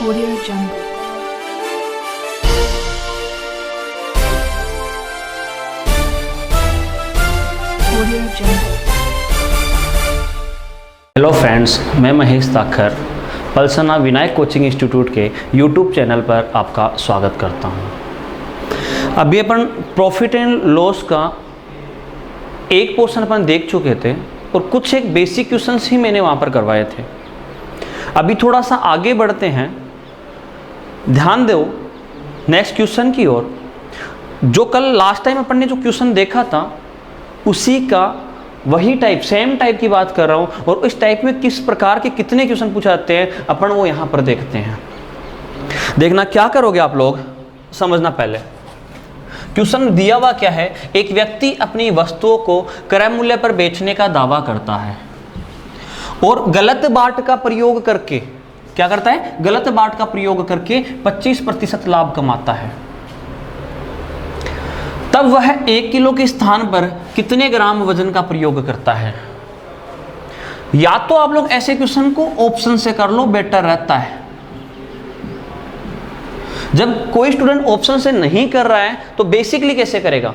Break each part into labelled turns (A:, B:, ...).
A: Audio Jungle. Audio Jungle.
B: Hello friends, मैं Mahesh Takhar Palsana Vinayak coaching institute के YouTube channel पर आपका स्वागत करता हूं। अभी अपन प्रॉफिट एंड लॉस का एक पोर्शन अपन देख चुके थे और कुछ एक बेसिक क्वेश्चंस ही मैंने वहां पर करवाए थे। अभी थोड़ा सा आगे बढ़ते हैं, ध्यान दो नेक्स्ट क्वेश्चन की ओर। जो कल लास्ट टाइम अपन ने जो क्वेश्चन देखा था उसी का वही टाइप, सेम टाइप की बात कर रहा हूं, और इस टाइप में किस प्रकार के कितने क्वेश्चन पूछाते हैं अपन वो यहां पर देखते हैं। देखना क्या करोगे आप लोग, समझना पहले क्वेश्चन दिया हुआ क्या है। एक व्यक्ति अपनी वस्तुओं को क्रय मूल्य पर बेचने का दावा करता है और गलत बाट का प्रयोग करके क्या करता है, गलत बाट का प्रयोग करके 25% लाभ कमाता है। तब वह 1 किलो के स्थान पर कितने ग्राम वजन का प्रयोग करता है। या तो आप लोग ऐसे क्वेश्चन को ऑप्शन से कर लो, बेटर रहता है। जब कोई स्टूडेंट ऑप्शन से नहीं कर रहा है तो बेसिकली कैसे करेगा।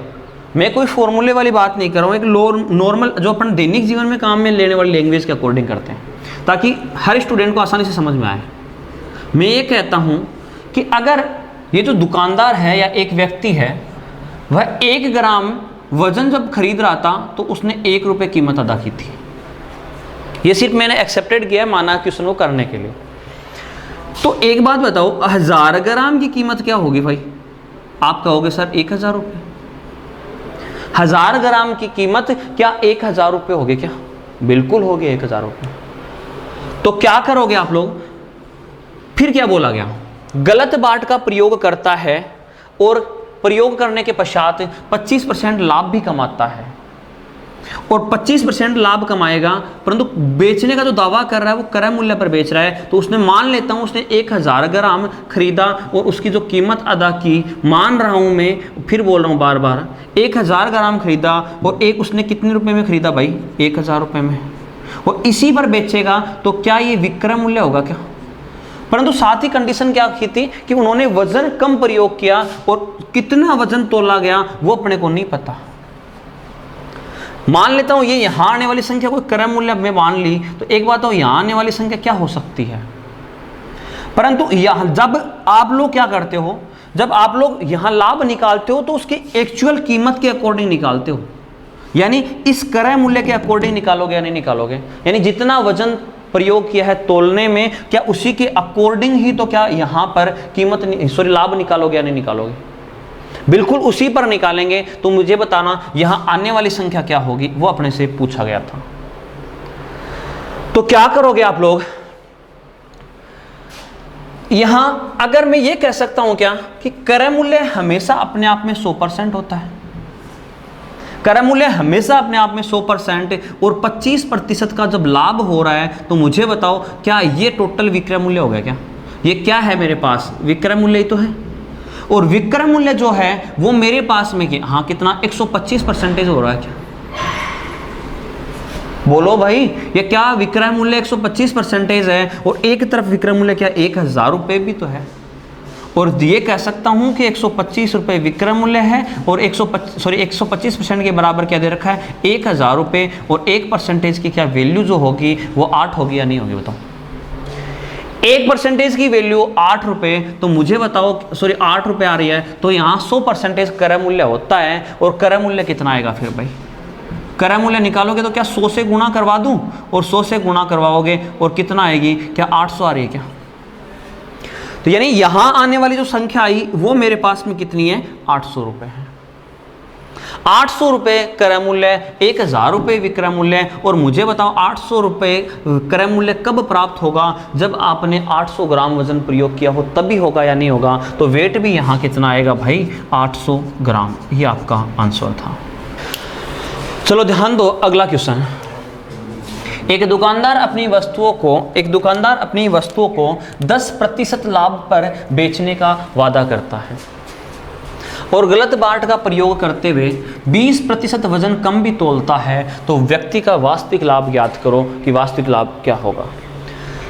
B: मैं कोई फॉर्मूले वाली बात नहीं कर रहा हूं, एक नॉर्मल जो अपन दैनिक जीवन में काम में लेने वाली लैंग्वेज के अकॉर्डिंग करते हैं ताकि हर स्टूडेंट को आसानी से समझ में आए। मैं ये कहता हूं कि अगर ये जो दुकानदार है या एक व्यक्ति है वह 1 ग्राम वजन जब खरीद रहा था तो उसने 1 रुपये कीमत अदा की थी। ये सिर्फ मैंने एक्सेप्टेड किया है माना क्वेश्चन को करने के लिए। तो एक बात बताओ, 1000 ग्राम की कीमत क्या होगी भाई। आप कहोगे सर 1000 रुपये। 1000 ग्राम की कीमत क्या 1000 रुपये होगी क्या? बिल्कुल होगी 1000 रुपये। तो क्या करोगे आप लोग, फिर क्या बोला गया, गलत बाट का प्रयोग करता है और प्रयोग करने के पश्चात 25% लाभ भी कमाता है और 25% लाभ कमाएगा, परंतु बेचने का जो दावा कर रहा है वो क्रय मूल्य पर बेच रहा है। तो उसने, मान लेता हूं उसने 1000 ग्राम खरीदा और उसकी जो कीमत अदा की, मान रहा हूं मैं, फिर बोल रहा हूं बार बार, 1000 ग्राम खरीदा और एक उसने कितने रुपए में खरीदा भाई, 1000 रुपए में, और इसी पर बेचेगा। तो क्या ये विक्रय मूल्य होगा क्या? परंतु साथ ही कंडीशन क्या की थी कि उन्होंने वजन कम प्रयोग किया और कितना वजन तोला गया वो अपने को नहीं पता। मान लेता हूं ये यहां आने वाली संख्या कोई क्रय मूल्य में मान ली, तो एक बात हो यहां आने वाली संख्या क्या हो सकती है। परंतु यहां जब आप लोग क्या करते हो, जब आप लोग यहां लाभ निकालते हो तो उसकी एक्चुअल कीमत के अकॉर्डिंग निकालते हो, यानी इस क्रय मूल्य के अकॉर्डिंग निकालोगे या नहीं निकालोगे। यानी जितना वजन प्रयोग किया है तोलने में, क्या उसी के अकॉर्डिंग ही तो क्या यहां पर कीमत लाभ निकालोगे या नहीं निकालोगे। बिल्कुल उसी पर निकालेंगे। तो मुझे बताना यहां आने वाली संख्या क्या होगी, वो अपने से पूछा गया था। तो क्या करोगे आप लोग, यहां अगर मैं ये कह सकता हूं क्या कि क्रय मूल्य हमेशा अपने आप में 100% होता है। क्रय मूल्य हमेशा अपने आप में 100% और 25% का जब लाभ हो रहा है, तो मुझे बताओ क्या ये टोटल विक्रय मूल्य हो गया क्या? ये क्या है मेरे पास, विक्रय मूल्य ही तो है। और विक्रय मूल्य जो है वो मेरे पास में क्या, हाँ कितना, 125% हो रहा है क्या? बोलो भाई, ये क्या विक्रय मूल्य 125% है और एक तरफ विक्रय मूल्य क्या 1000 रुपये भी तो है। और ये कह सकता हूं कि 125 रुपये विक्रय मूल्य है और 125% के बराबर क्या दे रखा है, 1000 रुपये, और 1% की क्या वैल्यू जो होगी वो 8 होगी या नहीं होगी बताओ। 1% की वैल्यू 8 रुपये, तो मुझे बताओ 8 रुपये आ रही है, तो यहाँ 100% क्रय मूल्य होता है। और क्रय मूल्य कितना आएगा फिर भाई, क्रय मूल्य निकालोगे तो क्या 100 से गुणा करवा दूं, और 100 से गुणा करवाओगे और कितना आएगी, क्या 800 आ रही है क्या? तो यानी यहां आने वाली जो संख्या आई वो मेरे पास में कितनी है, 800 रुपए है। 800 रुपए क्रय मूल्य, 1000 रुपए विक्रय मूल्य। और मुझे बताओ 800 रुपए क्रय मूल्य कब प्राप्त होगा, जब आपने 800 ग्राम वजन प्रयोग किया हो, तभी होगा या नहीं होगा। तो वेट भी यहां कितना आएगा भाई, 800 ग्राम। ये आपका आंसर था। चलो ध्यान दो, अगला क्वेश्चन। एक दुकानदार अपनी वस्तुओं को 10% लाभ पर बेचने का वादा करता है और गलत बाट का प्रयोग करते हुए 20% वजन कम भी तोलता है। तो व्यक्ति का वास्तविक लाभ ज्ञात करो कि वास्तविक लाभ क्या होगा।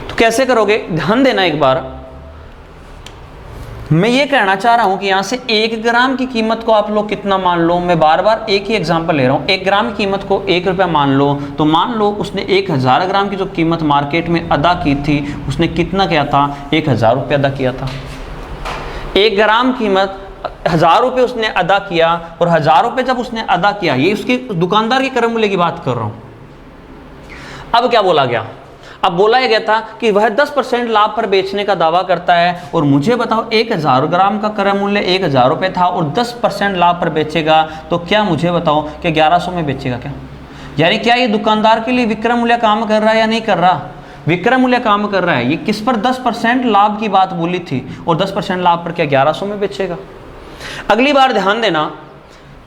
B: तो कैसे करोगे, ध्यान देना एक बार। मैं ये कहना चाह रहा हूं कि यहां से 1 ग्राम की कीमत को आप लोग कितना मान लो, मैं बार बार एक ही एग्जांपल ले रहा हूं। 1 ग्राम की कीमत को 1 रुपया मान लो, तो मान लो उसने 1000 ग्राम की जो कीमत मार्केट में अदा की थी, उसने कितना किया था, 1000 रुपये अदा किया था। 1 ग्राम कीमत 1000 रुपये उसने अदा किया, और 1000 रुपये जब उसने अदा किया, ये उसके दुकानदार के क्रय मूल्य की बात कर रहा हूं। अब क्या बोला गया, अब बोला गया था कि वह 10% लाभ पर बेचने का दावा करता है, और मुझे बताओ 1000 ग्राम का क्रय मूल्य 1000 रुपये था और 10% लाभ पर बेचेगा, तो क्या मुझे बताओ कि 1100 में बेचेगा क्या? यानी क्या ये दुकानदार के लिए विक्रय मूल्य काम कर रहा है या नहीं कर रहा? विक्रय मूल्य काम कर रहा है। ये किस पर 10% लाभ की बात बोली थी, और 10% लाभ पर क्या 1100 में बेचेगा? अगली बार ध्यान देना,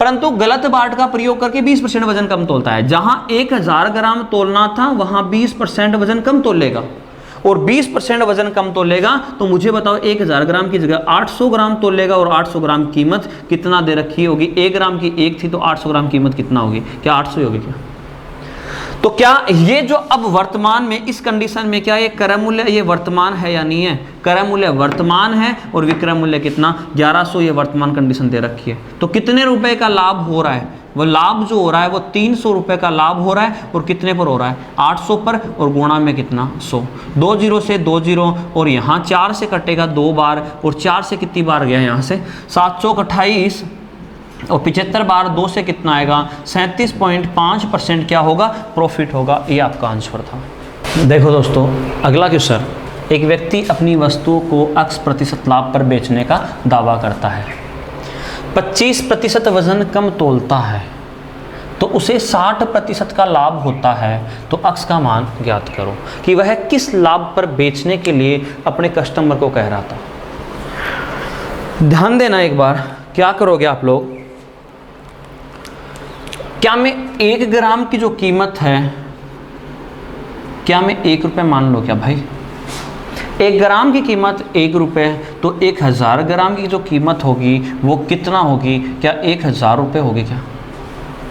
B: परंतु गलत बाट का प्रयोग करके 20% वजन कम तोलता है। जहां 1000 ग्राम तोलना था वहां 20% वजन कम तोलेगा, और 20% वजन कम तोलेगा, तो मुझे बताओ 1000 ग्राम की जगह 800 ग्राम तोलेगा, और 800 ग्राम कीमत कितना दे रखी होगी? 1 ग्राम की 1 थी, तो 800 ग्राम कीमत कितना होगी? क्या 800 ही होगी क्या? तो क्या ये जो अब वर्तमान में इस कंडीशन में क्या ये क्रय मूल्य ये वर्तमान है या नहीं है? क्रय मूल्य वर्तमान है, और विक्रय मूल्य कितना? 1100 ये वर्तमान कंडीशन दे रखी है। तो कितने रुपए का लाभ हो रहा है? वो लाभ जो हो रहा है वो 300 रुपए का लाभ हो रहा है, और कितने पर हो रहा है? 800 पर, और गुणा में कितना? 100। 2 0 से 2 0, और यहाँ 4 से कटेगा 2 बार, और 4 से कितनी बार गया यहाँ से? 728, और 75 बार 2 से कितना आएगा? 37.5% क्या होगा? प्रॉफिट होगा। ये आपका आंसर था। देखो दोस्तों, अगला क्वेश्चन, एक व्यक्ति अपनी वस्तुओं को X% लाभ पर बेचने का दावा करता है, 25% वजन कम तोलता है, तो उसे 60% का लाभ होता है, तो X का मान ज्ञात करो। कि वह किस लाभ पर बेचने के लिए अपने कस्टमर को कह रहा था। ध्यान देना एक बार, क्या करोगे आप लोग, क्या मैं 1 ग्राम की जो कीमत है, क्या मैं 1 रुपये मान लो क्या भाई? 1 ग्राम की कीमत 1 रुपये, तो 1000 ग्राम की जो कीमत होगी वो कितना होगी? क्या 1000 रुपये होगी क्या?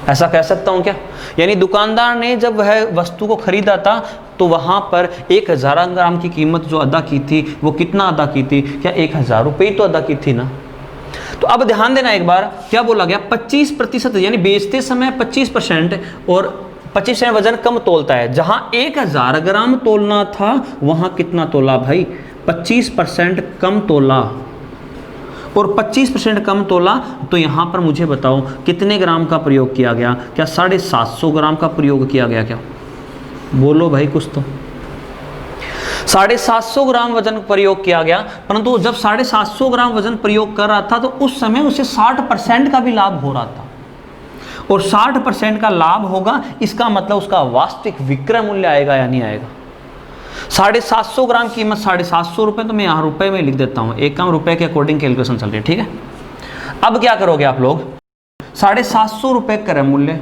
B: ऐसा कह सकता हूँ क्या? यानी दुकानदार ने जब वह वस्तु को खरीदा था, तो वहाँ पर 1000 ग्राम की कीमत जो अदा की थी वो कितना अदा की थी? क्या 1000 रुपये ही तो अदा की थी ना। तो अब ध्यान देना एक बार, क्या बोला गया? 25%, यानी बेचते समय 25%, और 25% वजन कम तोलता है। जहां 1000 ग्राम तोलना था वहां कितना तोला भाई? 25% कम तोला, और 25% कम तोला, तो यहां पर मुझे बताओ कितने ग्राम का प्रयोग किया गया? क्या 750 ग्राम का प्रयोग किया गया क्या? बोलो भाई कुछ तो। 750 ग्राम वजन प्रयोग किया गया, परंतु जब 750 ग्राम वजन प्रयोग कर रहा था तो उस समय उसे 60% का भी लाभ हो रहा था, और 60% का लाभ होगा, इसका मतलब उसका वास्तविक विक्रय मूल्य आएगा या नहीं आएगा? 750 ग्राम कीमत 750 रुपये, तो मैं यहाँ रुपए में लिख देता हूँ, एक कम रुपए के अकॉर्डिंग कैलकुलेशन चल रही है, ठीक है। अब क्या करोगे आप लोग, 750 रुपये क्रय मूल्य,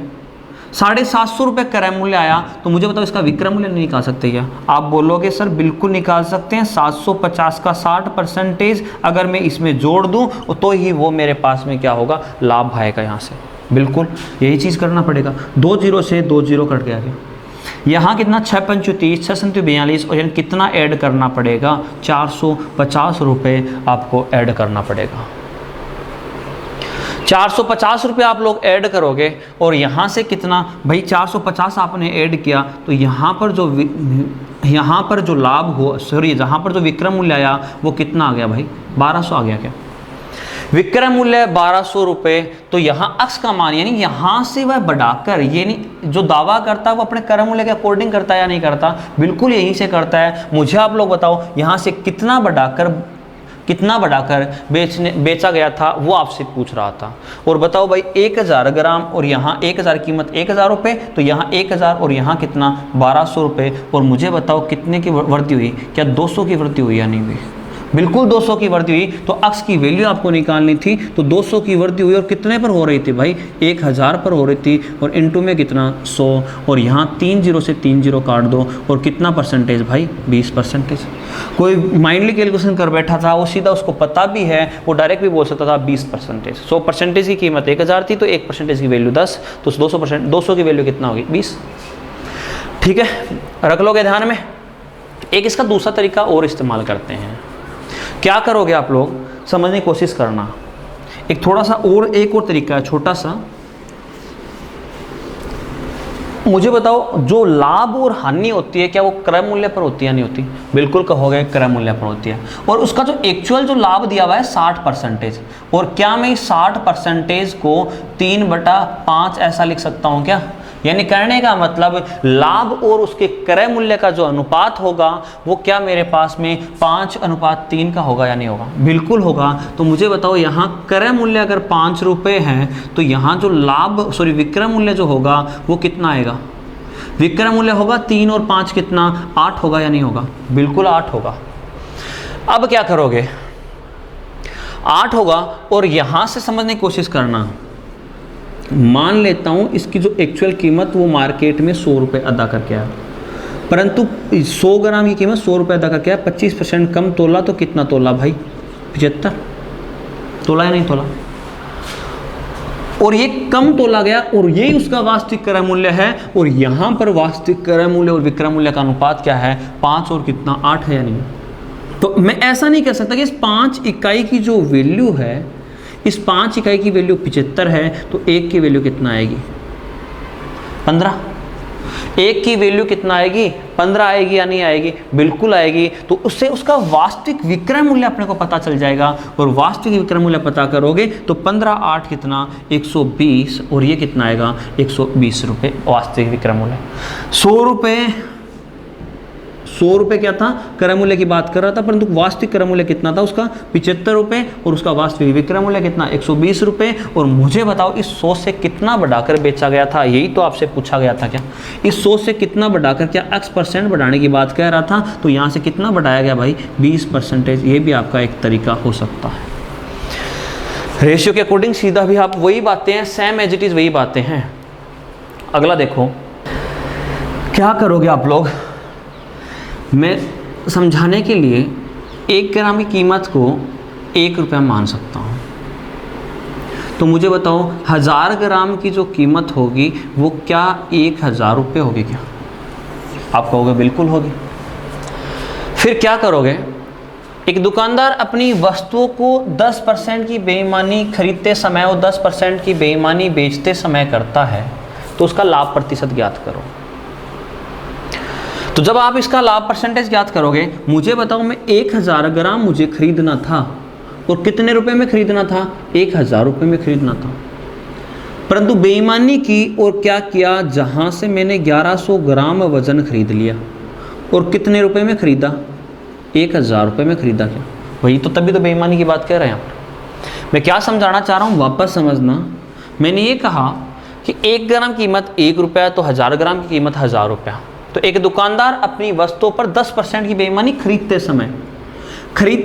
B: 750 रुपये क्रय मूल्य आया, तो मुझे बताओ इसका विक्रय मूल्य नहीं निकाल सकते क्या? आप बोलोगे सर बिल्कुल निकाल सकते हैं। 750 का 60% अगर मैं इसमें जोड़ दूं तो ही वो मेरे पास में क्या होगा? लाभ आएगा यहाँ से। बिल्कुल यही चीज़ करना पड़ेगा। 2 0 से 2 0 कट गया क्या? यहाँ कितना? 6 पंच 30, 6 संत 42, और यानी कितना ऐड करना पड़ेगा? 450 रुपये आपको ऐड करना पड़ेगा। 450 रुपये आप लोग ऐड करोगे, और यहाँ से कितना भाई? 450 आपने ऐड किया, तो यहाँ पर जो लाभ हो, सॉरी जहाँ पर जो विक्रय मूल्य आया वो कितना आ गया भाई? 1200 आ गया क्या? विक्रय मूल्य 1200 रुपये, तो यहाँ X का मान, यानी यहाँ से वह बढ़ाकर, यानी जो दावा करता है वो अपने क्रय मूल्य के अकॉर्डिंग करता है या नहीं करता? बिल्कुल यहीं से करता है। मुझे आप लोग बताओ यहाँ से कितना बढ़ाकर बेचा गया था, वो आपसे पूछ रहा था। और बताओ भाई 1000 ग्राम, और यहाँ 1000 कीमत 1000 रुपये, तो यहाँ 1000 और यहाँ कितना? 1200 रुपये। और मुझे बताओ कितने की वृद्धि हुई? क्या 200 की वृद्धि हुई या नहीं हुई? बिल्कुल 200 की वृद्धि हुई। तो X की वैल्यू आपको निकालनी थी, तो 200 की वृद्धि हुई, और कितने पर हो रही थी भाई? 1000 पर हो रही थी, और इनटू में कितना? 100, और यहाँ 3 0 से 3 0 काट दो, और कितना परसेंटेज भाई? 20%। कोई माइंडली कैलकुलेशन कर बैठा था, वो सीधा उसको पता भी है, वो डायरेक्ट भी बोल सकता था 20%। 100% की कीमत 1000 थी, तो 1% की वैल्यू 10, तो 200 की वैल्यू कितना होगी? 20। ठीक है, रख लोगे ध्यान में। एक इसका दूसरा तरीका और इस्तेमाल करते हैं। क्या करोगे आप लोग, समझने की कोशिश करना। एक थोड़ा सा और एक और तरीका है छोटा सा। मुझे बताओ, जो लाभ और हानि होती है क्या वो क्रय मूल्य पर होती है, नहीं होती? बिल्कुल कहोगे क्रय मूल्य पर होती है। और उसका जो एक्चुअल जो लाभ दिया हुआ है 60%, और क्या मैं इस 60% को 3/5 ऐसा लिख सकता हूं क्या? यानी कहने का मतलब लाभ और उसके क्रय मूल्य का जो अनुपात होगा वो क्या मेरे पास में 5:3 का होगा या नहीं होगा? बिल्कुल होगा। तो मुझे बताओ, यहाँ क्रय मूल्य अगर 5 रुपये है तो यहाँ जो विक्रय मूल्य जो होगा वो कितना आएगा? विक्रय मूल्य होगा 3 और 5 कितना? 8 होगा या नहीं होगा? बिल्कुल 8 होगा। अब क्या करोगे, 8 होगा और यहाँ से समझने की कोशिश करना। मान लेता हूं इसकी जो एक्चुअल कीमत वो मार्केट में 100 रुपये अदा करके आया, परंतु 100 ग्राम की कीमत 100 रुपये अदा करके आया। 25% कम तोला तो कितना तोला भाई? 75 तोला या नहीं तोला? और ये कम तोला गया और यही उसका वास्तविक क्रय मूल्य है। और यहाँ पर वास्तविक क्रय मूल्य और विक्रय मूल्य का अनुपात क्या है? 5 और कितना? 8 है या नहीं? तो मैं ऐसा नहीं कह सकता कि इस 5 इकाई की जो वैल्यू है, इस 5 इकाई की वैल्यू 75 है तो 1 की वैल्यू कितना आएगी? 15। 1 की वैल्यू कितना आएगी? 15 आएगी या नहीं आएगी? बिल्कुल आएगी। तो उससे उसका वास्तविक विक्रय मूल्य अपने को पता चल जाएगा। और वास्तविक विक्रय मूल्य पता करोगे तो 15 8 कितना? 120। और ये कितना आएगा? 120 रुपये वास्तविक विक्रय मूल्य। 100 रुपये क्या था? क्रय मूल्य की बात कर रहा था, परंतु वास्तविक क्रय मूल्य कितना था उसका? 75 रुपये। और उसका वास्तविक विक्रय मूल्य कितना? 120 रुपये। और मुझे बताओ, इस 100 से कितना बढ़ाकर बेचा गया था? यही तो आपसे पूछा गया था क्या? इस 100 से कितना बढ़ाकर, क्या X% बढ़ाने की बात कह रहा था? तो यहाँ से कितना बढ़ाया गया भाई? 20%। ये भी आपका एक तरीका हो सकता है। रेशियो के अकॉर्डिंग सीधा भी आप वही बातें हैं, सेम एज इट इज वही बातें हैं। अगला देखो, क्या करोगे आप लोग, मैं समझाने के लिए 1 ग्राम की कीमत को 1 रुपया मान सकता हूँ। तो मुझे बताओ, 1000 ग्राम की जो कीमत होगी वो क्या 1000 रुपये होगी क्या? आप कहोगे बिल्कुल होगी। फिर क्या करोगे, एक दुकानदार अपनी वस्तुओं को 10% की बेईमानी खरीदते समय और 10% की बेईमानी बेचते समय करता है, तो उसका लाभ प्रतिशत ज्ञात करो। तो जब आप इसका लाभ परसेंटेज ज्ञात करोगे, मुझे बताओ, मैं 1000 ग्राम मुझे खरीदना था और कितने रुपए में खरीदना था? 1000 रुपये में खरीदना था, परंतु बेईमानी की और क्या किया, जहां से मैंने 1100 ग्राम वजन खरीद लिया और कितने रुपए में खरीदा? 1000 रुपये में खरीदा। क्या वही तो, तभी तो बेईमानी की बात कर रहे हैं यहाँ पर। मैं क्या समझाना चाह रहा हूँ, वापस समझना। मैंने ये कहा कि 1 ग्राम कीमत 1 रुपया, तो 1000 ग्राम की कीमत 1000 रुपया। तो एक दुकानदार अपनी वस्तुओं पर 10% की बेईमानी खरीदते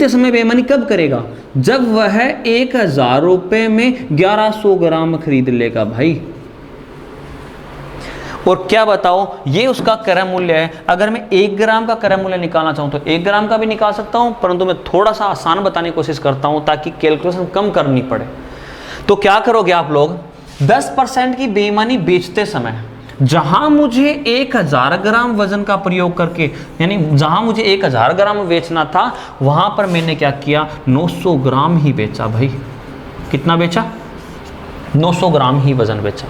B: समय बेईमानी कब करेगा? जब वह 1000 रुपये में 1100 ग्राम खरीद लेगा भाई। और क्या बताओ, ये उसका क्रय मूल्य है। अगर मैं 1 ग्राम का क्रय मूल्य निकालना चाहूँ तो 1 ग्राम का भी निकाल सकता हूँ, परंतु मैं थोड़ा सा आसान बताने की कोशिश करता हूँ ताकि कैलकुलेशन कम करनी पड़े। तो क्या करोगे आप लोग, 10% की बेईमानी बेचते समय, जहां मुझे 1000 ग्राम वजन का प्रयोग करके, यानी जहां मुझे 1000 ग्राम बेचना था, वहां पर मैंने क्या किया? 900 ग्राम ही बेचा भाई। कितना बेचा? 900 ग्राम ही वजन बेचा।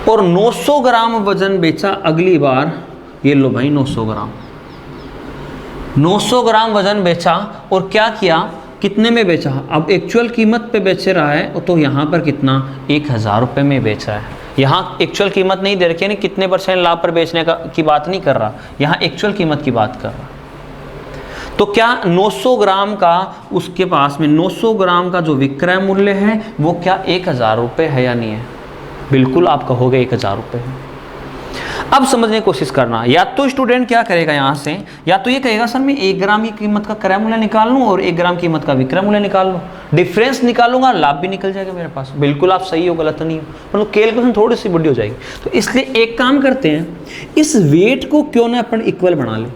B: और 900 ग्राम वजन बेचा अगली बार, ये लो भाई 900 ग्राम 900 ग्राम वजन बेचा। और क्या किया? कितने में बेचा? अब एक्चुअल कीमत पे बेच रहा है, तो यहाँ पर कितना? 1000 रुपये में बेच रहा है। यहाँ एक्चुअल कीमत नहीं दे रखी है, कितने % लाभ पर बेचने की बात नहीं कर रहा, यहाँ एक्चुअल कीमत की बात कर रहा। तो क्या 900 ग्राम का उसके पास में 900 ग्राम का जो विक्रय मूल्य है वो क्या 1000 रुपये है या नहीं है? बिल्कुल आप कहोगे 1000 रुपये है। अब समझने की कोशिश करना, या तो स्टूडेंट क्या करेगा यहाँ से, या तो ये कहेगा सर मैं 1 ग्राम की कीमत का क्रय मूल्य निकाल लूँ और 1 ग्राम कीमत का विक्रय मूल्य निकाल लूँ, डिफरेंस निकालूंगा, लाभ भी निकल जाएगा मेरे पास। बिल्कुल आप सही हो, गलत नहीं हो, परंतु कैलकुलेशन थोड़ी सी बड़ी हो जाएगी। तो इसलिए एक काम करते हैं, इस वेट को क्यों ना अपन इक्वल बना लें।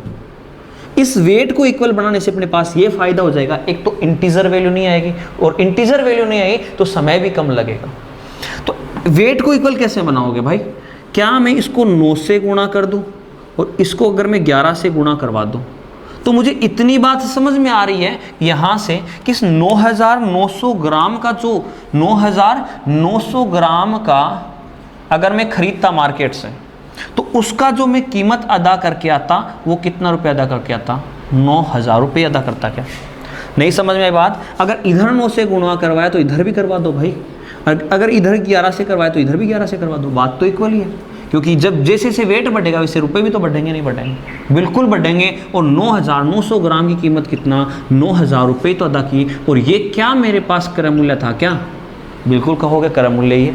B: इस वेट को इक्वल बनाने से अपने पास ये फायदा हो जाएगा, एक तो इंटीजर वैल्यू नहीं आएगी, और इंटीजर वैल्यू नहीं आएगी तो समय भी कम लगेगा। तो वेट को इक्वल कैसे बनाओगे भाई? क्या मैं इसको 9 से गुणा कर दूं और इसको अगर मैं 11 से गुणा करवा दूं तो मुझे इतनी बात समझ में आ रही है यहाँ से कि इस 9,900 ग्राम का जो 9,900 ग्राम का अगर मैं खरीदता मार्केट से, तो उसका जो मैं कीमत अदा करके आता वो कितना रुपये अदा करके आता? 9,000 रुपये अदा करता क्या? नहीं समझ में आई बात? अगर इधर 9 से गुणा करवाया तो इधर भी करवा दो भाई, अगर इधर 11 से करवाया तो इधर भी 11 से करवा दो, बात तो इक्वल ही है। क्योंकि जब जैसे जैसे वेट बढ़ेगा वैसे रुपए भी तो बढ़ेंगे, नहीं बढ़ेंगे? बिल्कुल बढ़ेंगे। और 9,900 ग्राम की कीमत कितना? 9,000 रुपये तो अदा की। और ये क्या मेरे पास क्रय मूल्य था क्या? बिल्कुल कहोगे क्रय मूल्य ही है।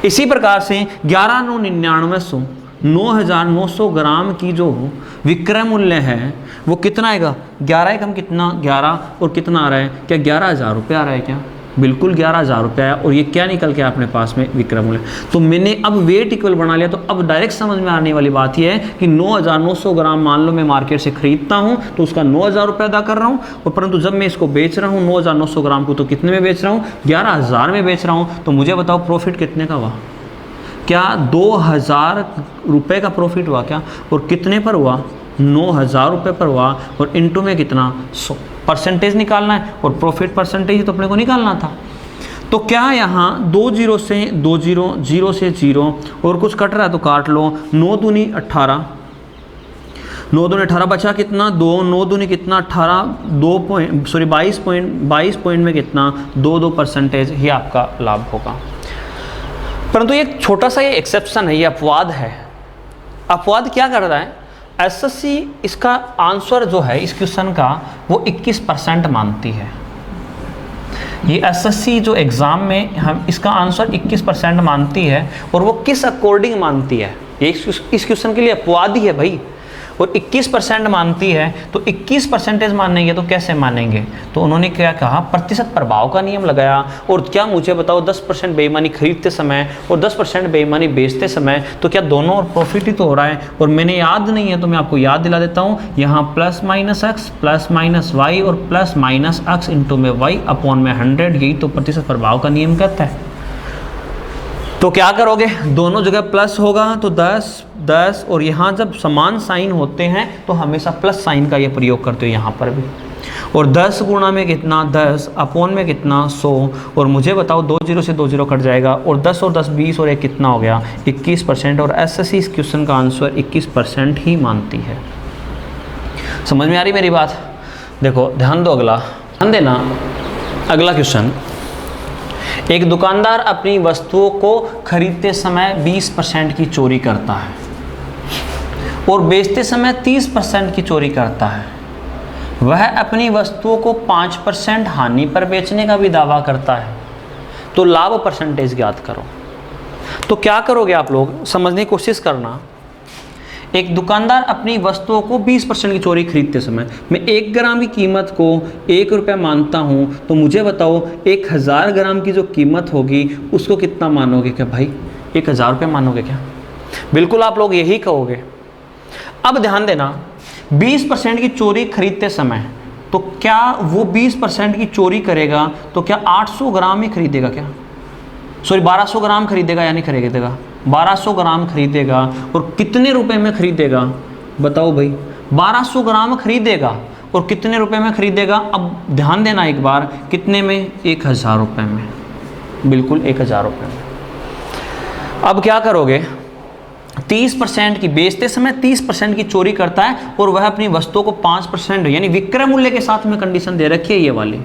B: इसी प्रकार से 11,999 9,900 ग्राम की जो विक्रय मूल्य है वो कितना आएगा? 11 कम कितना? 11 और कितना आ रहा है? क्या 11,000 रुपये आ रहा है क्या? बिल्कुल 11,000 रुपये आया। और ये क्या निकल के अपने पास में? विक्रय मूल्य। तो मैंने अब वेट इक्वल बना लिया। तो अब डायरेक्ट समझ में आने वाली बात यह है कि 9,900 ग्राम मान लो मैं मार्केट से खरीदता हूँ तो उसका 9,000 रुपये अदा कर रहा हूँ, और परंतु जब मैं इसको बेच रहा हूँ 9,900 ग्राम को, तो कितने में बेच रहा हूँ? 11,000 में बेच रहा हूँ। तो मुझे बताओ प्रॉफिट कितने का हुआ? क्या 2,000 रुपये का प्रॉफिट हुआ क्या? और कितने पर हुआ? 9,000 रुपये पर हुआ। और इनटू में कितना? 100 परसेंटेज निकालना है, और प्रॉफिट परसेंटेज तो अपने को निकालना था। तो क्या यहाँ 2 0 से 2 0, 0 से 0 और कुछ कट रहा है तो काट लो। 9 दूनी 18, 9 दूनी 18 बचा कितना? 2, 9 दूनी कितना? 18, 22 पॉइंट में कितना? 2% ही आपका लाभ होगा। परंतु एक छोटा सा ये एक्सेप्शन है, ये अपवाद है। अपवाद क्या कर रहा है? एसएससी इसका आंसर जो है इस क्वेश्चन का वो 21% मानती है। ये एसएससी जो एग्ज़ाम में हम इसका आंसर 21% मानती है। और वो किस अकॉर्डिंग मानती है? ये इस क्वेश्चन के लिए अपवाद ही है भाई। और 21% मानती है तो 21% मानेंगे तो कैसे मानेंगे? तो उन्होंने क्या कहा? प्रतिशत प्रभाव का नियम लगाया। और क्या मुझे बताओ 10% बेईमानी खरीदते समय और 10% बेईमानी बेचते समय, तो क्या दोनों और प्रॉफिट ही तो हो रहा है? और मैंने याद नहीं है तो मैं आपको याद दिला देता हूँ, यहाँ प्लस माइनस x वाई और प्लस माइनस x इंटू में y अपॉन में 100, यही तो प्रतिशत प्रभाव का नियम कहता है। तो क्या करोगे? दोनों जगह प्लस होगा तो 10 और यहाँ जब समान साइन होते हैं तो हमेशा प्लस साइन का ये प्रयोग करते हो यहाँ पर भी। और 10 गुणा में कितना? 10 अपॉन में कितना? 100। और मुझे बताओ 2 0 से 2 0 कट जाएगा, और 10 और 10 20 और 1 कितना हो गया? 21%। और एसएससी इस क्वेश्चन का आंसर 21% ही मानती है। समझ में आ रही मेरी बात? देखो ध्यान दो, अगला ध्यान देना। अगला क्वेश्चन, एक दुकानदार अपनी वस्तुओं को खरीदते समय 20% की चोरी करता है और बेचते समय 30% की चोरी करता है। वह अपनी वस्तुओं को 5% हानि पर बेचने का भी दावा करता है। तो लाभ परसेंटेज ज्ञात करो। तो क्या करोगे आप लोग? समझने की कोशिश करना। एक दुकानदार अपनी वस्तुओं को 20% की चोरी खरीदते समय, मैं 1 ग्राम की कीमत को 1 रुपया मानता हूँ, तो मुझे बताओ 1,000 ग्राम की जो कीमत होगी उसको कितना मानोगे? क्या भाई 1,000 रुपये मानोगे क्या? बिल्कुल आप लोग यही कहोगे। अब ध्यान देना, 20% की चोरी खरीदते समय, तो क्या वो 20% की चोरी करेगा तो क्या 800 ग्राम ही खरीदेगा? क्या 1200 ग्राम खरीदेगा या नहीं खरीदेगा? 1200 ग्राम खरीदेगा। और कितने रुपए में खरीदेगा? बताओ भाई। 1200 ग्राम खरीदेगा और कितने रुपए में खरीदेगा? अब ध्यान देना एक बार, कितने में? 1,000 रुपये में। बिल्कुल 1,000 रुपये में। अब क्या करोगे? 30% की बेचते समय 30% की चोरी करता है और वह अपनी वस्तुओं को 5% यानी विक्रय मूल्य के साथ में कंडीशन दे रखी है ये वाली,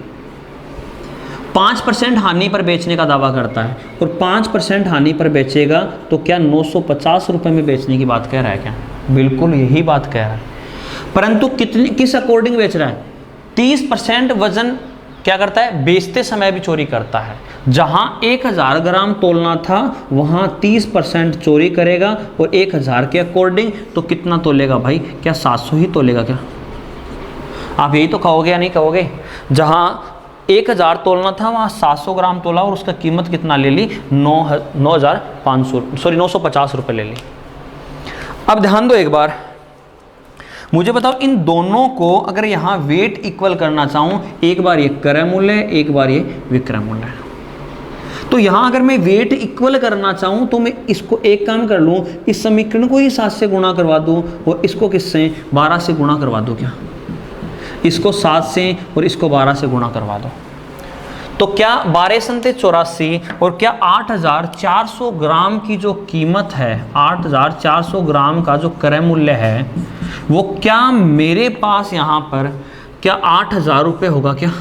B: 5% हानि पर बेचने का दावा करता है। और 5% हानि पर बेचेगा तो क्या 950 रुपये में बेचने की बात कह रहा है क्या? बिल्कुल यही बात कह रहा है। परंतु किस अकॉर्डिंग बेच रहा है? 30% वजन क्या करता है? बेचते समय भी चोरी करता है। जहां 1,000 ग्राम तोलना था वहां 30% चोरी करेगा और 1,000 के अकॉर्डिंग तो कितना तोलेगा भाई? क्या 700 ही तोलेगा क्या? आप यही तो कहोगे या नहीं कहोगे? जहां 1,000 तोलना था वहाँ 700 ग्राम तोला और उसका कीमत कितना ले ली? 950 रुपये ले ली। अब ध्यान दो एक बार, मुझे बताओ इन दोनों को अगर यहाँ वेट इक्वल करना चाहूँ, एक बार ये क्रय मूल्य, एक बार ये विक्रय मूल्य, तो यहाँ अगर मैं वेट इक्वल करना चाहूँ तो मैं इसको एक काम कर लूँ, इस समीकरण को ही 7 से गुणा करवा दूँ और इसको किससे 12 से गुणा करवा दूँ। क्या इसको 7 से और इसको 12 से गुणा करवा दो, तो क्या 12 संते 84 और क्या 8400 ग्राम की जो कीमत है, 8400 ग्राम का जो क्रय मूल्य है वो क्या मेरे पास यहाँ पर क्या 8000 रुपये होगा। क्या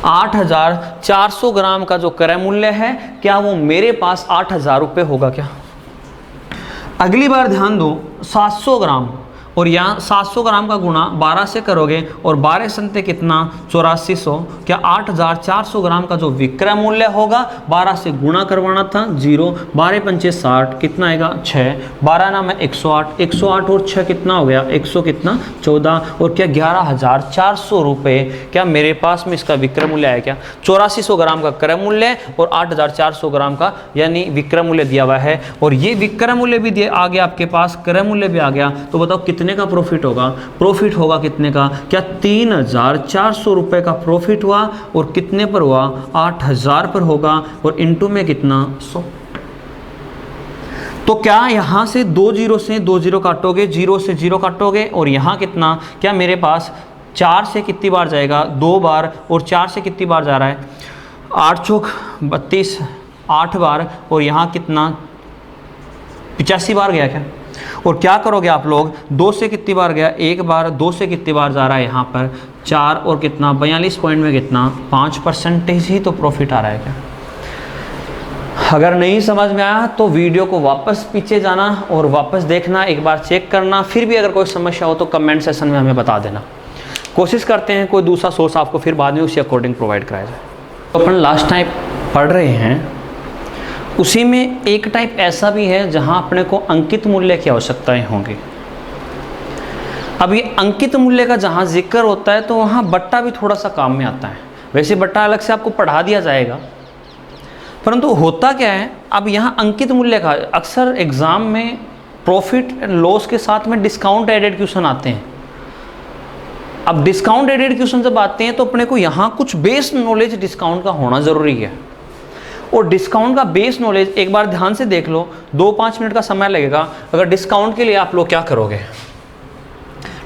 B: 8400 ग्राम का जो क्रय मूल्य है क्या वो मेरे पास 8000 रुपये होगा। क्या अगली बार ध्यान दो, 700 ग्राम और यहाँ 700 ग्राम का गुणा 12 से करोगे और 12 संते कितना 8400, क्या 8400 ग्राम का जो विक्रय मूल्य होगा 12 से गुणा करवाना था 0, 12 पंचे 60 कितना आएगा 6, 12 ना में 108, 108 और 6 कितना हो गया 100 कितना 14 और क्या 11400 रुपये क्या मेरे पास में इसका विक्रय मूल्य है। क्या 8400 ग्राम का क्रय मूल्य और 8400 ग्राम का यानी विक्रय मूल्य दिया हुआ है और ये विक्रय मूल्य भी आ गया आपके पास, क्रय मूल्य भी आ गया। तो बताओ कितने का प्रॉफिट होगा। प्रॉफिट होगा कितने का, क्या 3400 रुपए का प्रॉफिट हुआ और कितने पर हुआ 8000 पर होगा और इनटू में कितना 100। तो क्या यहां से 2 जीरो से 2 जीरो काटोगे, 0 से 0 काटोगे और यहां कितना, क्या मेरे पास 4 से कितनी बार जाएगा 2 बार और 4 से कितनी बार जा रहा है 8 चौक 32 8 बार और यहां कितना 85 बार गया। क्या और क्या करोगे आप लोग 2 से कितनी बार गया 1 बार, 2 से कितनी बार जा रहा है यहाँ पर 4 और कितना 42 पॉइंट में कितना 5% ही तो प्रॉफिट आ रहा है। क्या अगर नहीं समझ में आया तो वीडियो को वापस पीछे जाना और वापस देखना, एक बार चेक करना, फिर भी अगर कोई समस्या हो तो कमेंट सेशन में हमें बता देना। कोशिश करते हैं कोई दूसरा सोर्स आपको फिर बाद में उसी अकॉर्डिंग प्रोवाइड कराया जाए। तो अपन लास्ट टाइम पढ़ रहे हैं उसी में एक टाइप ऐसा भी है जहां अपने को अंकित मूल्य की आवश्यकताएं होंगी। अब ये अंकित मूल्य का जहां जिक्र होता है तो वहां बट्टा भी थोड़ा सा काम में आता है। वैसे बट्टा अलग से आपको पढ़ा दिया जाएगा, परंतु होता क्या है अब यहाँ अंकित मूल्य का अक्सर एग्जाम में प्रॉफिट एंड लॉस के साथ में डिस्काउंट एडेड क्वेश्चन आते हैं। अब डिस्काउंट एडेड क्वेश्चन जब आते हैं तो अपने को यहाँ कुछ बेस नॉलेज डिस्काउंट का होना जरूरी है। और डिस्काउंट का बेस नॉलेज एक बार ध्यान से देख लो, 2-5 मिनट का समय लगेगा। अगर डिस्काउंट के लिए आप लोग क्या करोगे,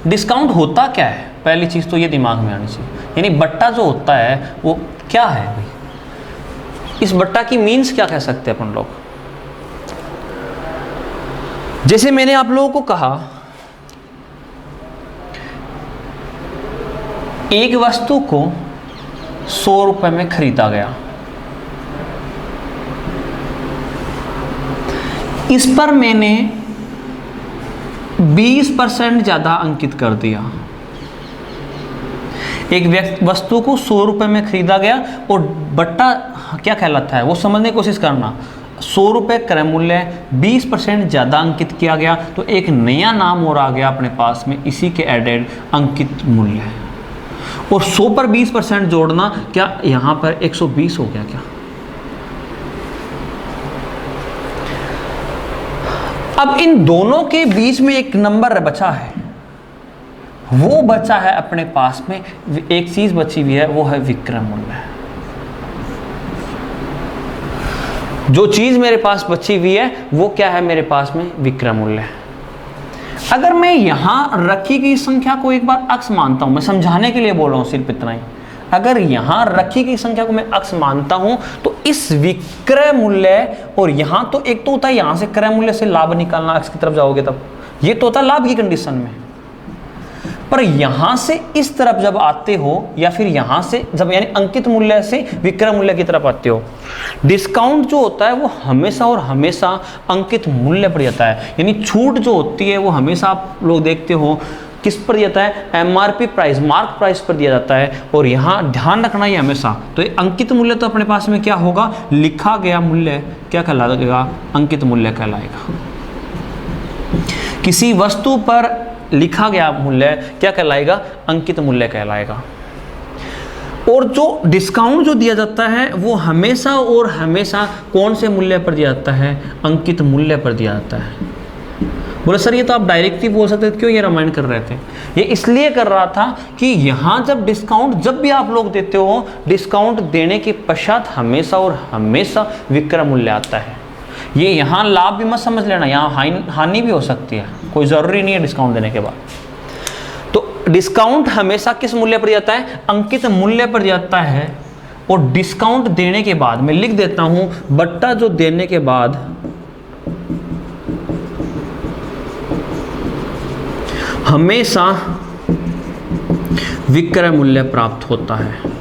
B: डिस्काउंट होता क्या है पहली चीज़ तो ये दिमाग में आनी चाहिए, यानी बट्टा जो होता है वो क्या है भाई, इस बट्टा की मीन्स क्या कह सकते हैं अपन लोग। जैसे मैंने आप लोगों को कहा एक वस्तु को 100 रुपए में खरीदा गया, इस पर मैंने 20% ज़्यादा अंकित कर दिया। एक वस्तु को 100 रुपए में खरीदा गया और बट्टा क्या कहलाता है वो समझने की कोशिश करना। 100 रुपये क्रय मूल्य 20% ज़्यादा अंकित किया गया तो एक नया नाम और आ गया अपने पास में, इसी के एडेड अंकित मूल्य। और 100 पर 20% जोड़ना, क्या यहाँ पर 120 हो गया। क्या अब इन दोनों के बीच में एक नंबर बचा है, वो बचा है अपने पास में एक चीज बची हुई है, वो है विक्रय मूल्य। जो चीज मेरे पास बची हुई है वो क्या है मेरे पास में विक्रय मूल्य। अगर मैं यहां रखी गई संख्या को एक बार अक्स मानता हूं, मैं समझाने के लिए बोल रहा हूं सिर्फ इतना ही, अगर यहां रखी गई संख्या को मैं अक्स मानता हूं तो इस विक्रय मूल्य और यहां तो एक तो होता है यहां से क्रय मूल्य से लाभ निकालना, अक्स की तरफ जाओगे तब ये तो होता है लाभ की कंडीशन में। पर यहां से इस तरफ जब आते हो या फिर यहां से जब यानी अंकित मूल्य से विक्रय मूल्य की तरफ आते हो, डिस्काउंट जो होता है वो हमेशा और हमेशा अंकित मूल्य पर जाता है। यानी छूट जो होती है वो हमेशा आप लोग देखते हो किस पर दिया जाता है, एमआरपी प्राइस, मार्क प्राइस पर दिया जाता है। और यहाँ ध्यान रखना ये हमेशा, तो ये अंकित मूल्य तो अपने पास में क्या होगा, लिखा गया मूल्य क्या कहलाएगा, अंकित मूल्य कहलाएगा। किसी वस्तु पर लिखा गया मूल्य क्या कहलाएगा, अंकित मूल्य कहलाएगा। और जो डिस्काउंट जो दिया जाता है वो हमेशा और हमेशा कौन से मूल्य पर दिया जाता है, अंकित मूल्य पर दिया जाता है। बोले सर ये तो आप डायरेक्टली बोल सकते थे, क्यों ये रिमाइंड कर रहे थे? ये इसलिए कर रहा था कि यहाँ जब डिस्काउंट जब भी आप लोग देते हो, डिस्काउंट देने के पश्चात हमेशा और हमेशा विक्रय मूल्य आता है। ये यहाँ लाभ भी मत समझ लेना, यहाँ हानि भी हो सकती है, कोई ज़रूरी नहीं है डिस्काउंट देने के बाद। तो डिस्काउंट हमेशा किस मूल्य पर जाता है? अंकित मूल्य पर जाता है। और डिस्काउंट देने के बाद मैं लिख देता हूँ बट्टा जो देने के बाद हमेशा विक्रय मूल्य प्राप्त होता है।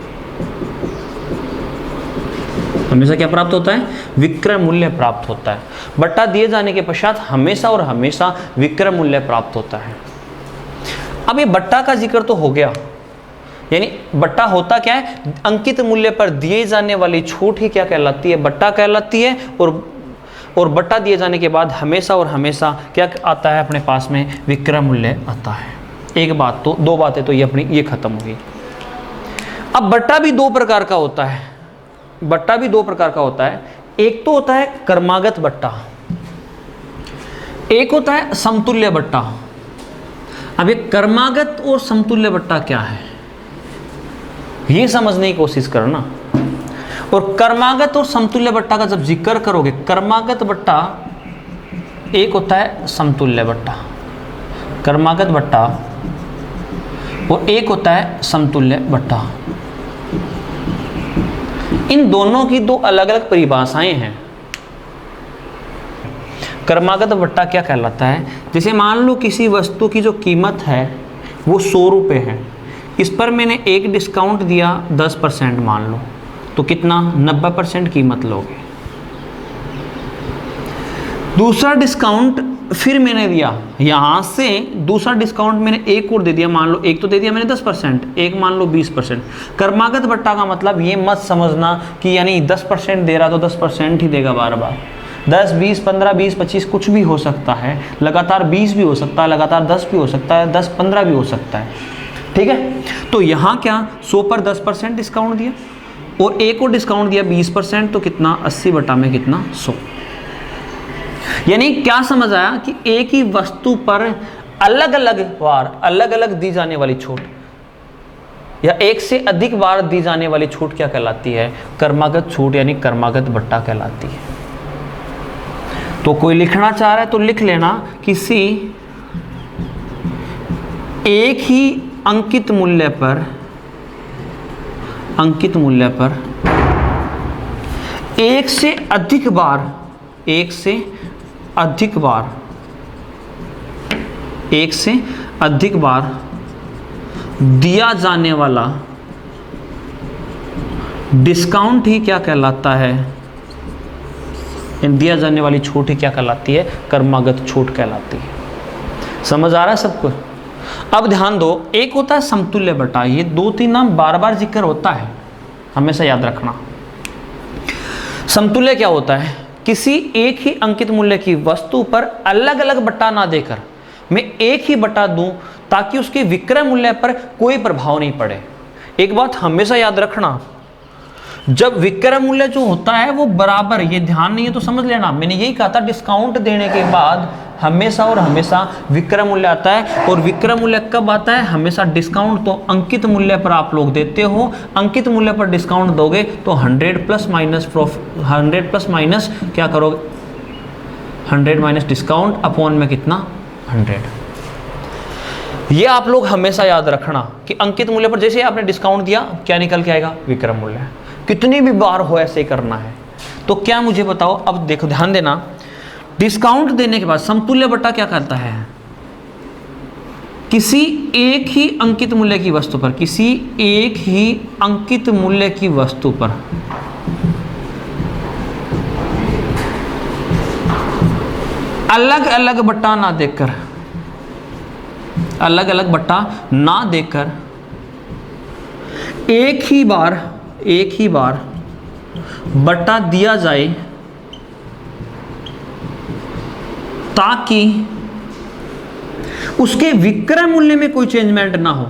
B: हमेशा क्या प्राप्त होता है? विक्रय मूल्य प्राप्त होता है। बट्टा दिए जाने के पश्चात हमेशा और हमेशा विक्रय मूल्य प्राप्त होता है। अब ये बट्टा का जिक्र तो हो गया, यानी बट्टा होता क्या है? अंकित मूल्य पर दिए जाने वाली छूट ही क्या कहलाती है? बट्टा कहलाती है। और बट्टा दिए जाने के बाद हमेशा और हमेशा क्या आता है अपने पास में? विक्रय मूल्य आता है। एक बात तो, दो बातें तो ये अपनी ये खत्म हो गई। अब बट्टा भी दो प्रकार का होता है। बट्टा भी दो प्रकार का होता है। एक तो होता है कर्मागत बट्टा, एक होता है समतुल्य बट्टा। अब ये कर्मागत और समतुल्य बट्टा क्या है, ये समझने की कोशिश करना। और कर्मागत और समतुल्य बट्टा का जब जिक्र करोगे, कर्मागत बट्टा एक होता है समतुल्य बट्टा, कर्मागत बट्टा, और एक होता है समतुल्य बट्टा। इन दोनों की दो अलग अलग परिभाषाएं हैं। कर्मागत बट्टा क्या कहलाता है? जैसे मान लो किसी वस्तु की जो कीमत है वो 100 रुपये है, इस पर मैंने एक डिस्काउंट दिया 10% मान लो, तो कितना? 90% कीमत लोगे। दूसरा डिस्काउंट फिर मैंने दिया, यहाँ से दूसरा डिस्काउंट मैंने एक और दे दिया, मान लो एक तो दे दिया मैंने 10%, एक मान लो 20%। कर्मागत बट्टा का मतलब ये मत समझना कि यानी 10% दे रहा तो 10% ही देगा बार बार। 10, 20, 15, 20, 25 कुछ भी हो सकता है, लगातार 20 भी हो सकता है, लगातार 10 भी हो सकता है, 10, 15 भी हो सकता है। ठीक है, तो यहाँ क्या 100 पर 10% डिस्काउंट दिया और एक और डिस्काउंट दिया 20%, तो कितना? 80 बटा में कितना? 100। यानी क्या समझ आया कि एक ही वस्तु पर अलग अलग दी जाने वाली छूट या एक से अधिक बार दी जाने वाली छूट क्या कहलाती है? कर्मागत छूट, यानी कर्मागत बट्टा कहलाती है। तो कोई लिखना चाह रहा है तो लिख लेना, किसी एक ही अंकित मूल्य पर एक से अधिक बार दिया जाने वाला डिस्काउंट ही क्या कहलाता है? दिया जाने वाली छूट ही क्या कहलाती है? कर्मागत छूट कहलाती है। समझ आ रहा है सबको? अब ध्यान दो, एक होता है समतुल्य बट्टा, ये 2-3 नाम बार बार जिक्र होता है, हमेशा याद रखना। समतुल्य क्या होता है? किसी एक ही अंकित मूल्य की वस्तु पर अलग अलग बट्टा ना देकर मैं एक ही बट्टा दूं ताकि उसके विक्रय मूल्य पर कोई प्रभाव नहीं पड़े। एक बात हमेशा याद रखना, जब विक्रय मूल्य जो होता है वो बराबर, ये ध्यान नहीं है तो समझ लेना, मैंने यही कहा था डिस्काउंट देने के बाद हमेशा और हमेशा विक्रय मूल्य आता है। और विक्रय मूल्य कब आता है? हमेशा डिस्काउंट तो अंकित मूल्य पर आप लोग देते हो, अंकित मूल्य पर डिस्काउंट दोगे तो 100 प्लस माइनस क्या करोगे? 100 माइनस डिस्काउंट अपॉन में कितना? 100। ये आप लोग हमेशा याद रखना कि अंकित मूल्य पर जैसे आपने डिस्काउंट दिया क्या निकल के आएगा? विक्रय मूल्य। कितनी भी बार हो ऐसे ही करना है। तो क्या मुझे बताओ, अब देखो ध्यान देना, डिस्काउंट देने के बाद समतुल्य बट्टा क्या करता है? किसी एक ही अंकित मूल्य की वस्तु पर, किसी एक ही अंकित मूल्य की वस्तु पर अलग अलग बट्टा ना देकर, अलग अलग बट्टा ना देकर एक ही बार बट्टा दिया जाए ताकि उसके विक्रय मूल्य में कोई चेंजमेंट ना हो,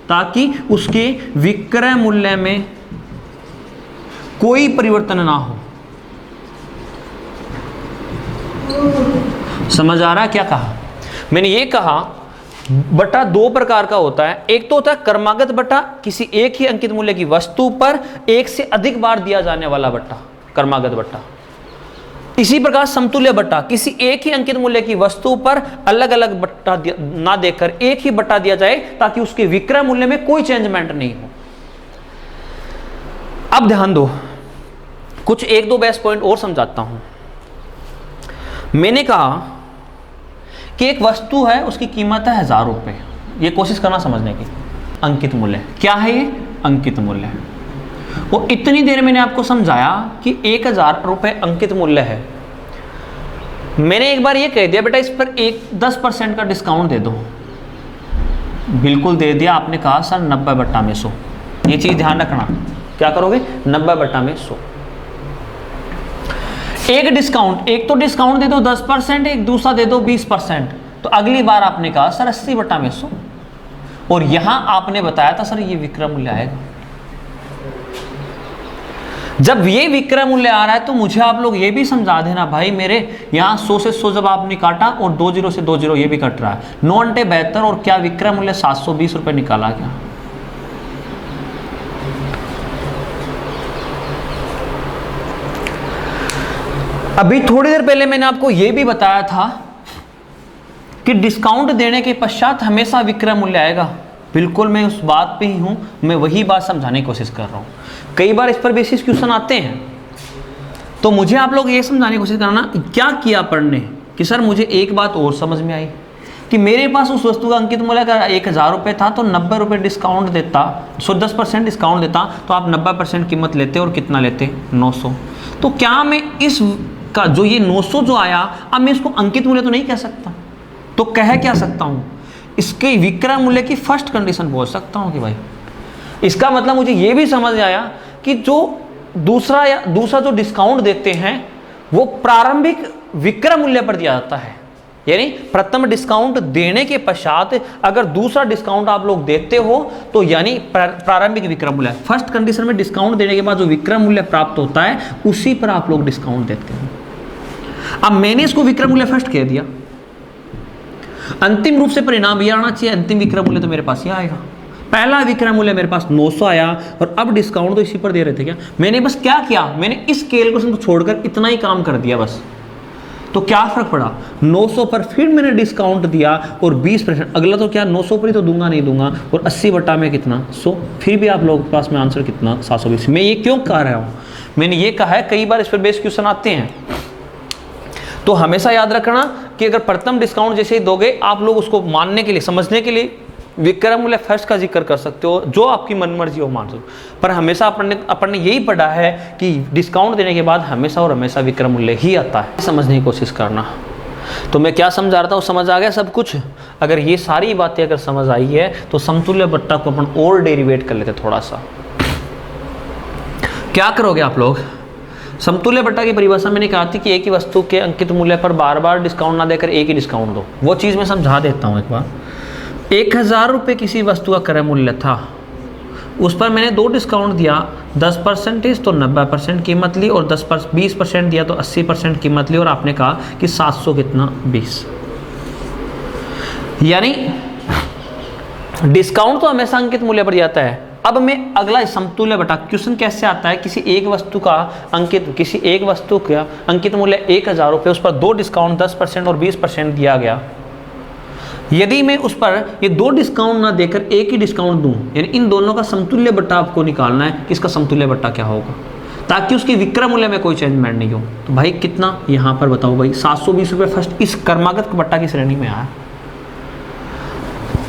B: ताकि उसके विक्रय मूल्य में कोई परिवर्तन ना हो। समझ आ रहा है क्या कहा? मैंने ये कहा बटा दो प्रकार का होता है। एक तो होता है क्रमागत बटा, किसी एक ही अंकित मूल्य की वस्तु पर एक से अधिक बार दिया जाने वाला बट्टा, क्रमागत बट्टा। इसी प्रकार समतुल्य बट्टा, किसी एक ही अंकित मूल्य की वस्तु पर अलग अलग बट्टा ना देकर एक ही बट्टा दिया जाए ताकि उसके विक्रय मूल्य में कोई चेंजमेंट नहीं हो। अब ध्यान दो, कुछ एक दो बेस्ट पॉइंट और समझाता हूं। मैंने कहा कि एक वस्तु है, उसकी कीमत है 1000 रुपये। ये कोशिश करना समझने की। अंकित मूल्य क्या है? ये अंकित मूल्य है। वो इतनी देर मैंने आपको समझाया कि 1000 रुपये अंकित मूल्य है। मैंने एक बार ये कह दिया बेटा इस पर 10% का डिस्काउंट दे दो, बिल्कुल दे दिया। आपने कहा सर 90/100। ये चीज ध्यान रखना, क्या करोगे? 90/100। एक डिस्काउंट, एक तो डिस्काउंट दे दो 10%, एक दूसरा दे दो 20%। तो अगली बार आपने कहा सर 80/100, और यहां आपने बताया था सर ये विक्रय मूल्य आएगा। जब ये विक्रय मूल्य आ रहा है तो मुझे आप लोग ये भी समझा देना भाई, मेरे यहां 100 से 100 जब आपने काटा और 20 से 20 ये भी कट रहा है, 9×72 और क्या विक्रय मूल्य 720 रुपए निकाला गया। अभी थोड़ी देर पहले मैंने आपको यह भी बताया था कि डिस्काउंट देने के पश्चात हमेशा विक्रय मूल्य आएगा। बिल्कुल मैं उस बात पे ही हूं, मैं वही बात समझाने की कोशिश कर रहा हूं। कई बार इस पर बेसिस क्वेश्चन आते हैं, तो मुझे आप लोग ये समझाने की कोशिश करना क्या किया पढ़ने कि सर मुझे एक बात और समझ में आई कि मेरे पास उस वस्तु का अंकित मूल्य अगर 1000 रुपये था तो 90 रुपये डिस्काउंट देता, 10% डिस्काउंट देता तो आप 90% कीमत लेते और कितना लेते? 900। तो क्या मैं इस का जो ये 900 जो आया, अब मैं इसको अंकित मूल्य तो नहीं कह सकता, तो कह क्या सकता हूं? इसके विक्रय मूल्य की फर्स्ट कंडीशन बोल सकता हूं कि भाई इसका मतलब मुझे ये भी समझ आया कि जो दूसरा जो डिस्काउंट देते हैं वो प्रारंभिक विक्रय मूल्य पर दिया जाता है। यानी प्रथम डिस्काउंट देने के पश्चात अगर दूसरा डिस्काउंट आप लोग देते हो तो यानी प्रारंभिक विक्रय मूल्य, फर्स्ट कंडीशन में डिस्काउंट देने के बाद जो विक्रय मूल्य प्राप्त होता है उसी पर आप लोग डिस्काउंट देते हैं। अब मैंने इसको विक्रय मूल्य फर्स्ट कह दिया, अंतिम रूप से परिणाम ये आना चाहिए, अंतिम विक्रय मूल्य तो मेरे पास ये आएगा। पहला विक्रय मूल्य मेरे पास 900 आया और अब डिस्काउंट तो इसी पर दे रहे थे। क्या मैंने बस क्या किया, मैंने इस कैलकुलेशन को छोड़कर इतना ही काम कर दिया बस। तो क्या फर्क पड़ा? 900 पर फिर मैंने डिस्काउंट दिया और 20%, अगला तो क्या 900 पर ही तो दूंगा नहीं दूंगा, और 80 बटा में कितना 100, फिर भी आप लोगों के पास में आंसर कितना 720। मैं ये क्यों कह रहा हूँ? मैंने ये कहा है कई बार इस पर बेस क्वेश्चन आते हैं, तो हमेशा याद रखना कि अगर प्रथम डिस्काउंट जैसे ही दोगे आप लोग उसको मानने के लिए, समझने के लिए विक्रय मूल्य फर्स्ट का जिक्र कर सकते हो, जो आपकी मनमर्जी हो मान सकते, पर हमेशा अपन ने यही पढ़ा है कि डिस्काउंट देने के बाद हमेशा और हमेशा विक्रय मूल्य ही आता है। समझने की कोशिश करना। तो मैं क्या समझा रहा था वो समझ आ गया सब कुछ? अगर ये सारी बातें अगर समझ आई है तो समतुल्य बट्टा को अपन और डेरिवेट कर लेते थोड़ा सा। क्या करोगे आप लोग? समतुल्य बट्टा की परिभाषा मैंने कहा थी कि एक ही वस्तु के अंकित मूल्य पर बार बार डिस्काउंट ना देकर एक ही डिस्काउंट दो। वो चीज़ मैं समझा देता हूँ एक बार। 1000 रुपये किसी वस्तु का क्रय मूल्य था, उस पर मैंने 2 डिस्काउंट दिया, 10% तो 90% कीमत ली और 20% दिया तो 80% कीमत ली, और आपने कहा कि 700 कितना 20। यानी डिस्काउंट तो हमेशा अंकित मूल्य पर जाता है। अब मैं अगला समतुल्य बटा क्वेश्चन कैसे आता है, किसी एक वस्तु का अंकित मूल्य 1000 रुपये, उस पर 2 डिस्काउंट 10% और 20% दिया गया। यदि मैं उस पर ये 2 डिस्काउंट ना देकर एक ही डिस्काउंट दूं, यानी इन दोनों का समतुल्य बट्टा आपको निकालना है कि इसका समतुल्य बट्टा क्या होगा, ताकि उसकी विक्रय मूल्य में कोई चेंजमेंट नहीं हो। तो भाई कितना यहाँ पर बताओ भाई, 720 रुपये फर्स्ट इस क्रमागत बट्टा की श्रेणी में आया।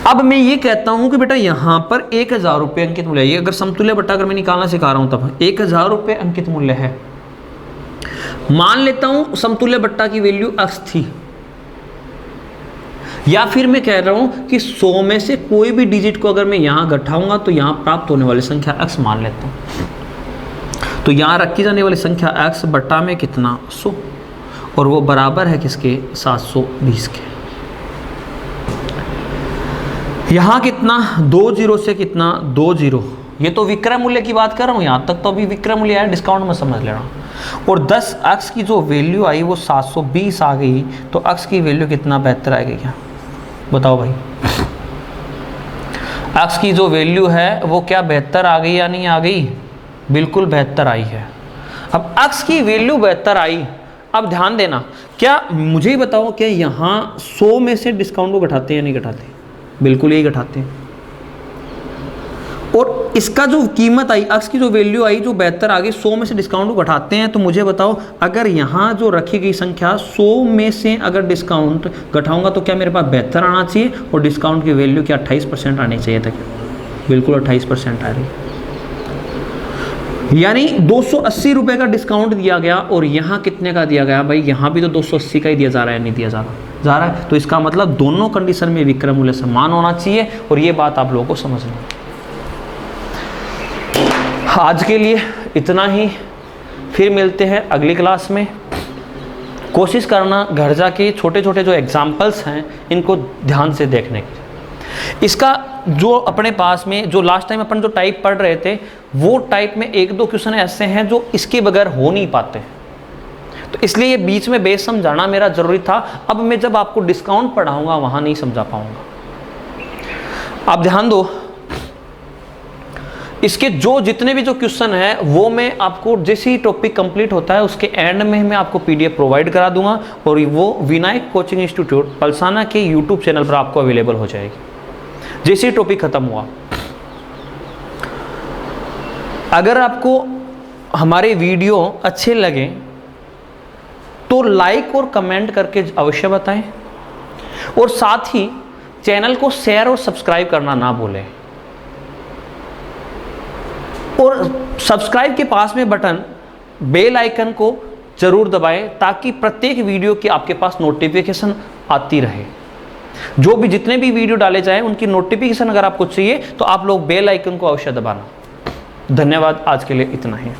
B: अब मैं ये कहता हूं कि बेटा यहाँ पर 1000 रुपये अंकित मूल्य, ये अगर समतुल्य बट्टा अगर मैं निकालना सिखा रहा हूं तब 1000 रुपये अंकित मूल्य है। मान लेता हूं समतुल्य बट्टा की वैल्यू x थी, या फिर मैं कह रहा हूं कि 100 में से कोई भी डिजिट को अगर मैं यहां घटाऊंगा तो यहां प्राप्त होने वाली संख्या x मान लेता हूं। तो यहां रखी जाने वाली संख्या x बट्टा में कितना 100, और वो बराबर है किसके 720 के। यहां कितना 20 से कितना 20, ये तो विक्रय मूल्य की बात कर रहा हूं, यहां तक तो अभी विक्रय मूल्य है, डिस्काउंट में समझ लेना। और 10x की जो वैल्यू आई वो 720 आ गई, तो x की वैल्यू कितना 72 आएगी क्या? बताओ भाई, x की जो वैल्यू है वो क्या बेहतर आ गई या नहीं आ गई? बिल्कुल बेहतर आई है। अब x की वैल्यू बेहतर आई, अब ध्यान देना, क्या मुझे ही बताओ, क्या यहाँ 100 में से डिस्काउंट को घटाते हैं या नहीं घटाते? बिल्कुल यही घटाते हैं। और इसका जो कीमत आई, x की जो वैल्यू आई जो बेहतर आ गई, 100 में से डिस्काउंट को घटाते हैं, तो मुझे बताओ अगर यहाँ जो रखी गई संख्या 100 में से अगर डिस्काउंट घटाऊंगा तो क्या मेरे पास बेहतर आना चाहिए? और डिस्काउंट की वैल्यू क्या 28% आनी चाहिए था? बिल्कुल 28% आ रही, यानी 280 रुपए का डिस्काउंट दिया गया और यहाँ कितने का दिया गया? भाई यहाँ भी तो 280 का ही दिया जा रहा है, नहीं दिया जा रहा है। तो इसका मतलब दोनों कंडीशन में विक्रय मूल्य समान होना चाहिए, और ये बात आप लोगों को समझना है। आज के लिए इतना ही, फिर मिलते हैं अगली क्लास में। कोशिश करना घर जाके छोटे छोटे जो एग्जाम्पल्स हैं इनको ध्यान से देखने की। इसका जो अपने पास में जो लास्ट टाइम अपन जो टाइप पढ़ रहे थे, वो टाइप में 1-2 क्वेश्चन ऐसे हैं जो इसके बगैर हो नहीं पाते, तो इसलिए ये बीच में बेस समझाना मेरा जरूरी था। अब मैं जब आपको डिस्काउंट पढ़ाऊंगा वहां नहीं समझा पाऊंगा। आप ध्यान दो, इसके जो जितने भी जो क्वेश्चन है वो मैं आपको जैसे ही टॉपिक कंप्लीट होता है उसके एंड में मैं आपको पीडीएफ प्रोवाइड करा दूंगा, और वो विनायक कोचिंग इंस्टीट्यूट पलसाना के यूट्यूब चैनल पर आपको अवेलेबल हो जाएगी जैसे ही टॉपिक खत्म हुआ। अगर आपको हमारे वीडियो अच्छे लगे तो लाइक और कमेंट करके अवश्य बताएं, और साथ ही चैनल को शेयर और सब्सक्राइब करना ना भूलें, और सब्सक्राइब के पास में बटन बेल आइकन को जरूर दबाएं ताकि प्रत्येक वीडियो की आपके पास नोटिफिकेशन आती रहे। जो भी जितने भी वीडियो डाले जाएं उनकी नोटिफिकेशन अगर आपको चाहिए तो आप लोग बेल आइकन को अवश्य दबाना। धन्यवाद, आज के लिए इतना ही।